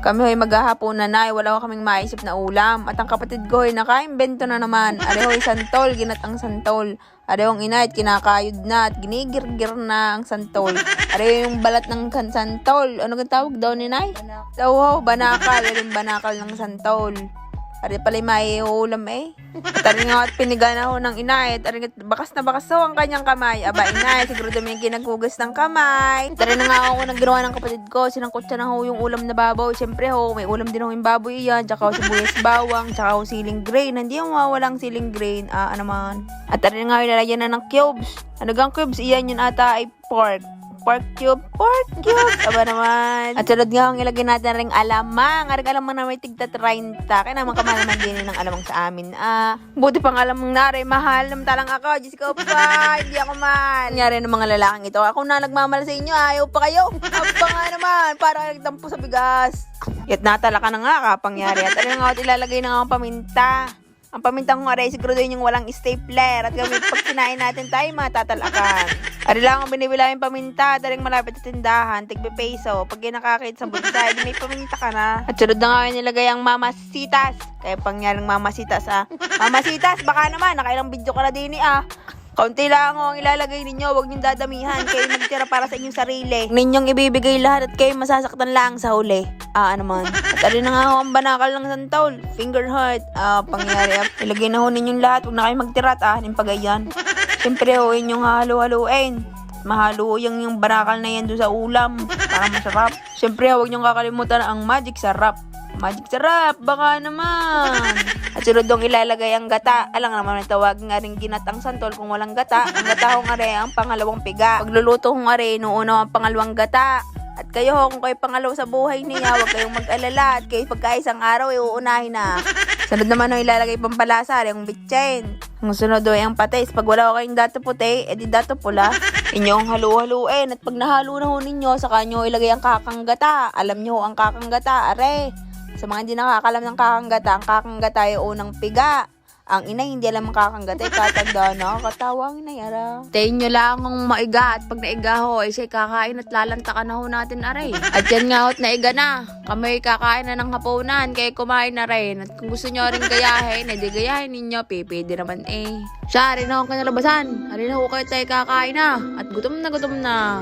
Kami ho'y maghahaponan na, wala ko kaming maisip na ulam. At ang kapatid ko ho'y nakaimbento na naman. Are ho'y santol, ginatang santol. Are yung ina at kinakayod na at ginigirgir na ang santol. Are yung balat ng santol. Ano ang tawag daw ni Nay? Daw ho, banakal. Are yung banakal ng santol. Are pala may ulam eh. Tari nga at piniga na ho ng inay. Tari nga bakas na bakas ho ang kanyang kamay. Aba inay, siguro may ginaghugas ng kamay. Tari na nga ako nang ginawa ng kapatid ko. Sinangkot siya na ho yung ulam na baboy. Siyempre ho, may ulam din ho yung baboy iyan. Tsaka ho sibuyas bawang. Tsaka ho siling grain. Hindi yung mawawalang siling grain. Ano man. At tari nga ho, ilalagyan na ng cubes. Ano gang cubes? Iyan yun ata ay pork. Pork cube. Aba naman. At sunod nga, ang ilagay natin ring alamang. Aring alamang na may tigta 30. Kaya naman kamalaman din ng alamang sa amin. Buti pang alamang nari. Mahal naman talang ako. Diyos ko pa. Hindi ako man. Nangyari ng mga lalaking ito. Ako na nagmamahal sa inyo. Ayaw pa kayo. Aba nga naman. Para nagtampo sa bigas. Yat natala ka na nga kapangyari. At ano nga, ilalagay na nga ang paminta. Ang pamintang kong aray, siguro din yung walang stapler. At kami, pag kinain natin tayo, matatalakan. Ari lang ang binibila yung paminta. Daring malapit sa tindahan, tigbe-peso. Pag kinakakit sa bulsa, may paminta ka na. At sunod na nga nilagay ang mamasitas. Kaya pangyaring mamasitas Mamasitas, baka naman, nakailang video ka na din Kaunti lang ang ilalagay ninyo, huwag niyong dadamihan. Kayo magtira para sa inyong sarili. Ninyong ibibigay lahat at kayo masasaktan lang sa huli. Ano man. At alin na nga ho ang banakal ng santol. Finger heart. Pangyari. Ilagay na ho ninyong lahat. Huwag na kayo magtira at ahanin pagayan. Siyempre ho, inyong halo-haloin. Mahalo yung banakal na yan doon sa ulam. Para masarap. Siyempre huwag niyong kakalimutan ang magic sarap. Magic sarap, baka naman. At sunod dong ilalagay ang gata. Alang naman ang tawag nga rin ginatang santol kung walang gata. Ang gata ho nga rin ang pangalawang piga. Pagluluto ho nga rin, noon ang pangalawang gata. At kayo ho, kung kayo pangalaw sa buhay niya, huwag kayong mag-alala. At kayo pagka isang araw, uunahin na. Sunod naman ho, ilalagay pampalasa, yung bitchen. Ang sunod ho, ang patis. Pag wala ho kayong dato puti, edi dato pula. Inyong halu-haluin. At pag nahalo na ho ninyo, saka nyo ilagay ang kakang gata. Alam nyo ho ang kakang gata, are. Sa mga hindi nakakalam ng kakanggata, ang kakanggata ay unang piga. Ang inay hindi alam ang kakanggata, ay katanda na. Katawa ang inay, ara. Tayin nyo lang ang maiga at pag naiga ho, ay siya kakain at lalantakan na ho natin, aray. At yan nga ho't naiga na. Kami kakain na ng hapunan, kaya kumain na rin. At kung gusto nyo rin gayahin, edi gayahin ninyo, pipidi naman Siya, rin ako kanyalabasan. Rin ako kayo tayo kakain na. At gutom na.